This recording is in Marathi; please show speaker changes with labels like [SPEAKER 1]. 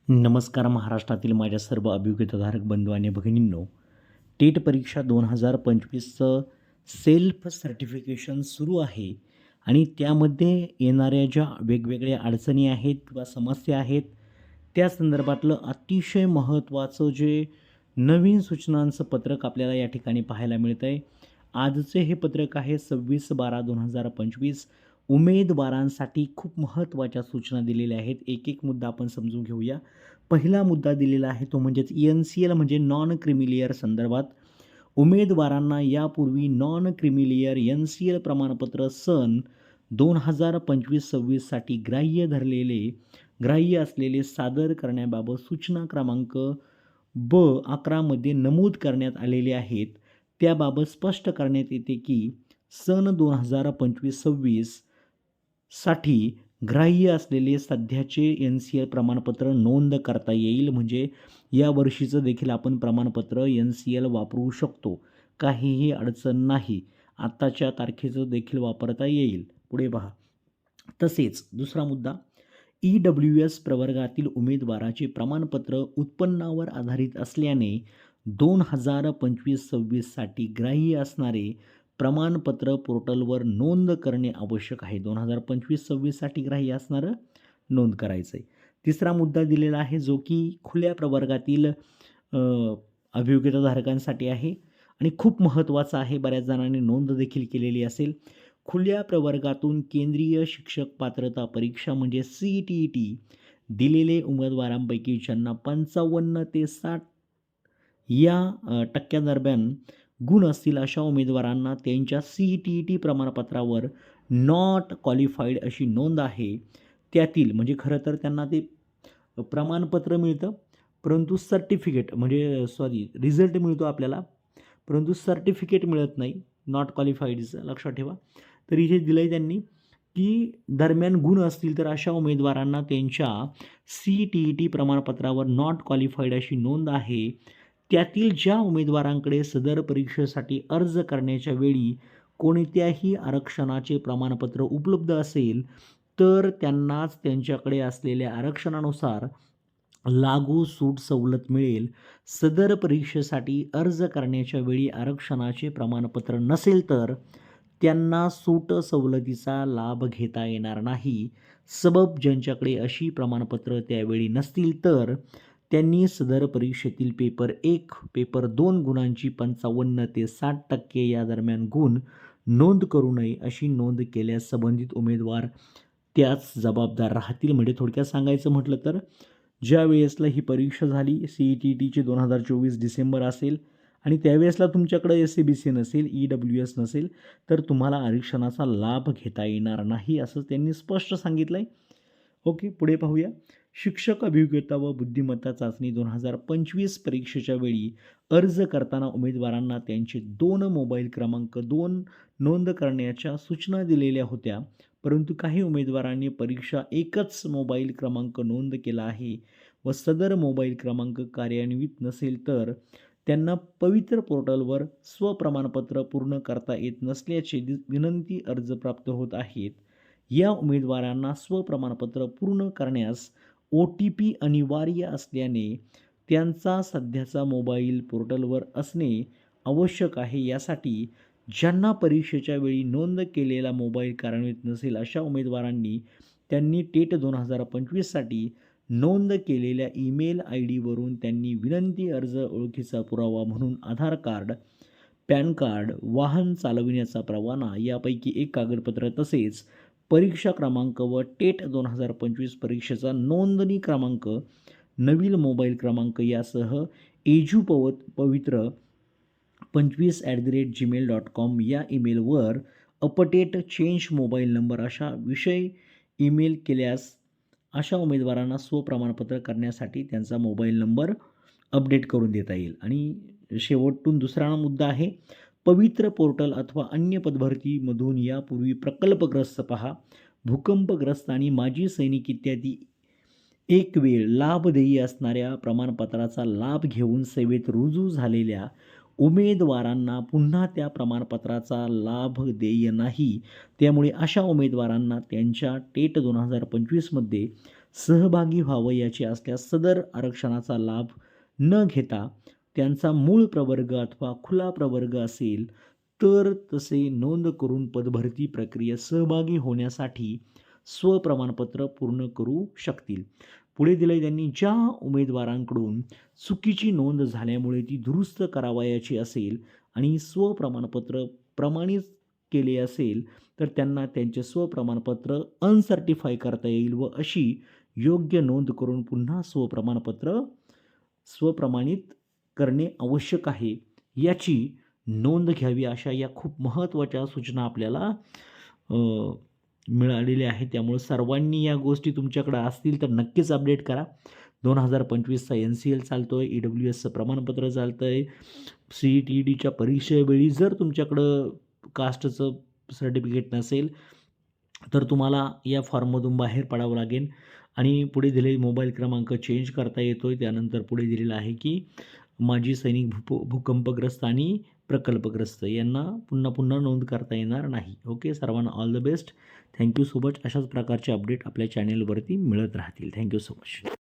[SPEAKER 1] नमस्कार महाराष्ट्रातील माझ्या सर्व अभियोग्यताधारक बंधू आणि भगिनींनो, टेट परीक्षा 2025चं सेल्फ सर्टिफिकेशन सुरू आहे आणि त्यामध्ये येणाऱ्या ज्या वेगवेगळ्या अडचणी आहेत किंवा समस्या आहेत, त्या संदर्भातलं अतिशय महत्त्वाचं जे नवीन सूचनांचं पत्रक आपल्याला या ठिकाणी पाहायला मिळतं आहे. आजचे हे पत्रक आहे 26/12/2025. उमेदवारांसाठी खूप महत्त्वाच्या सूचना दिलेल्या आहेत. एक एक मुद्दा आपण समजून घेऊया. पहिला मुद्दा दिलेला आहे तो म्हणजेच NCL म्हणजे नॉन क्रिमिलियर संदर्भात. उमेदवारांना यापूर्वी नॉन क्रिमिलियर NCL प्रमाणपत्र सन 2025-26साठी ग्राह्य असलेले सादर करण्याबाबत सूचना क्रमांक ब-11 मध्ये नमूद करण्यात आलेले आहेत. त्याबाबत स्पष्ट करण्यात येते की सन 2025-26 साठी ग्राह्य असलेले सध्याचे NCL प्रमाणपत्र नोंद करता येईल. म्हणजे या वर्षीचं देखील आपण प्रमाणपत्र NCL वापरू शकतो, काहीही अडचण नाही. आत्ताच्या तारखेचं देखील वापरता येईल. पुढे पहा. तसेच दुसरा मुद्दा, EWS प्रवर्गातील उमेदवाराचे प्रमाणपत्र उत्पन्नावर आधारित असल्याने 2025-26 साठी ग्राह्य असणारे प्रमाणपत्र पोर्टलवर नोंद करणे आवश्यक आहे. 2025-26 साठी ग्राह्य असणारं नोंद करायचं आहे. तिसरा मुद्दा दिलेला आहे जो की खुल्या प्रवर्गातील अभियोग्यताधारकांसाठी आहे आणि खूप महत्त्वाचा आहे. बऱ्याच जणांनी नोंद देखील केलेली असेल. खुल्या प्रवर्गातून केंद्रीय शिक्षक पात्रता परीक्षा म्हणजे CTET दिलेले उमेदवारांपैकी ज्यांना 55 ते 60 या टक्क्यादरम्यान गुण असतील अशा उमेदवारांना त्यांच्या CTET प्रमाणपत्रावर नॉट क्वालिफाईड अशी नोंद आहे. त्यातील म्हणजे खरं तर त्यांना ते प्रमाणपत्र मिळतं, परंतु रिझल्ट मिळतो आपल्याला, परंतु सर्टिफिकेट मिळत नाही. नॉट क्वालिफाईडचं लक्षात ठेवा. तर इथे दिलं आहे त्यांनी की दरम्यान गुण असतील तर अशा उमेदवारांना त्यांच्या CTET प्रमाणपत्रावर नॉट क्वालिफाईड अशी नोंद आहे. त्यातील ज्या उमेदवारांकडे सदर परीक्षेसाठी अर्ज करण्याच्या वेळी कोणत्याही आरक्षणाचे प्रमाणपत्र उपलब्ध असेल तर त्यांनाच त्यांच्याकडे असलेल्या आरक्षणानुसार लागू सूट सवलत मिळेल. सदर परीक्षेसाठी अर्ज करण्याच्या वेळी आरक्षणाचे प्रमाणपत्र नसेल तर त्यांना सूट सवलतीचा लाभ घेता येणार नाही. सबब ज्यांच्याकडे अशी प्रमाणपत्र त्यावेळी नसतील तर त्यांनी सदर परीक्षेतील पेपर 1, पेपर 2 गुणांची 55 ते 60% या दरम्यान गुण नोंद करू नये. अशी नोंद केल्यास संबंधित उमेदवार त्याच जबाबदार राहतील. म्हणजे थोडक्यात सांगायचं म्हटलं तर ज्या वेळेसला ही परीक्षा झाली CTETची 2024 डिसेंबर असेल आणि त्यावेळेसला तुमच्याकडे SABC नसेल, EWS नसेल तर तुम्हाला आरक्षणाचा लाभ घेता येणार नाही असं त्यांनी स्पष्ट सांगितलं आहे. ओके, पुढे पाहूया. शिक्षक अभियोग्यता व बुद्धिमत्ता चाचणी 2025 परीक्षेच्या वेळी अर्ज करताना उमेदवारांना त्यांचे 2 मोबाईल क्रमांक नोंद करण्याच्या सूचना दिलेल्या होत्या, परंतु काही उमेदवारांनी परीक्षा एकच मोबाईल क्रमांक नोंद केला आहे व सदर मोबाईल क्रमांक कार्यान्वित नसेल तर त्यांना पवित्र पोर्टलवर स्वप्रमाणपत्र पूर्ण करता येत नसल्याचे विनंती अर्ज प्राप्त होत आहेत. या उमेदवारांना स्वप्रमाणपत्र पूर्ण करण्यास OTP अनिवार्य असल्याने त्यांचा सध्याचा मोबाईल पोर्टलवर असणे आवश्यक आहे. यासाठी ज्यांना परीक्षेच्या वेळी नोंद केलेला मोबाईल कार्यान्वित नसेल अशा उमेदवारांनी त्यांनी टेट 2025 साठी नोंद केलेल्या ईमेल ID वरून त्यांनी विनंती अर्ज, ओळखीचा पुरावा म्हणून आधार कार्ड, पॅन कार्ड, वाहन चालविण्याचा परवाना यापैकी एक कागदपत्र तसेच परीक्षा क्रमांक व टेट 2025 परीक्षेचा नोंदणी क्रमांक, नवीन मोबाईल क्रमांक यासह पवित्र 25@gmail.com या ईमेलवर अपडेट चेंज मोबाईल नंबर अशा विषय ईमेल केल्यास अशा उमेदवारांना स्वप्रमाणपत्र करण्यासाठी त्यांचा मोबाईल नंबर अपडेट करून देता येईल. आणि शेवटून दुसरा मुद्दा आहे, पवित्र पोर्टल अथवा अन्य पदभरतीमधून यापूर्वी प्रकल्पग्रस्त भूकंपग्रस्त आणि माजी सैनिक इत्यादी एक वेळ लाभ देय असणाऱ्या प्रमाणपत्राचा लाभ घेऊन सेवेत रुजू झालेल्या उमेदवारांना पुन्हा त्या प्रमाणपत्राचा लाभ देय नाही. त्यामुळे अशा उमेदवारांना त्यांच्या टेट 2025 मध्ये सहभागी व्हावयाचे असल्यास सदर आरक्षणाचा लाभ न घेता त्यांचा मूळ प्रवर्ग अथवा खुला प्रवर्ग असेल तर तसे नोंद करून पदभरती प्रक्रियेत सहभागी होण्यासाठी स्वप्रमाणपत्र पूर्ण करू शकतील. पुढे दिले त्यांनी ज्या उमेदवारांकडून चुकीची नोंद झाल्यामुळे ती दुरुस्त करावयाची असेल आणि स्वप्रमाणपत्र प्रमाणित केले असेल तर त्यांना त्यांचे स्वप्रमाणपत्र अनसर्टिफाय करता येईल व अशी योग्य नोंद करून पुन्हा स्वप्रमाणित करणे आवश्यक आहे याची नोंद घ्यावी. अशा या खूप महत्त्वाच्या सूचना आपल्याला मिळालेल्या आहेत. त्यामुळे सर्वांनी या गोष्टी तुमच्याकडे असतील तर नक्कीच अपडेट करा. 2025चा NCL चालतो आहे, EWSचं प्रमाणपत्र चालतं आहे. CET-Dच्या परीक्षेवेळी जर तुमच्याकडं कास्टचं सर्टिफिकेट नसेल तर तुम्हाला या फॉर्ममधून बाहेर पडावं लागेल आणि पुढे दिलेले मोबाईल क्रमांक चेंज करता येतो आहे. त्यानंतर पुढे दिलेलं आहे की माजी सैनिक भूकंपग्रस्त आणि प्रकल्पग्रस्त यांना पुन्हा नोंद करता येणार नाही. ओके, सर्वांना all the best. Thank you so much. अशाच प्रकारचे अपडेट आपल्या चॅनेलवरती मिळत राहतील. Thank you so much.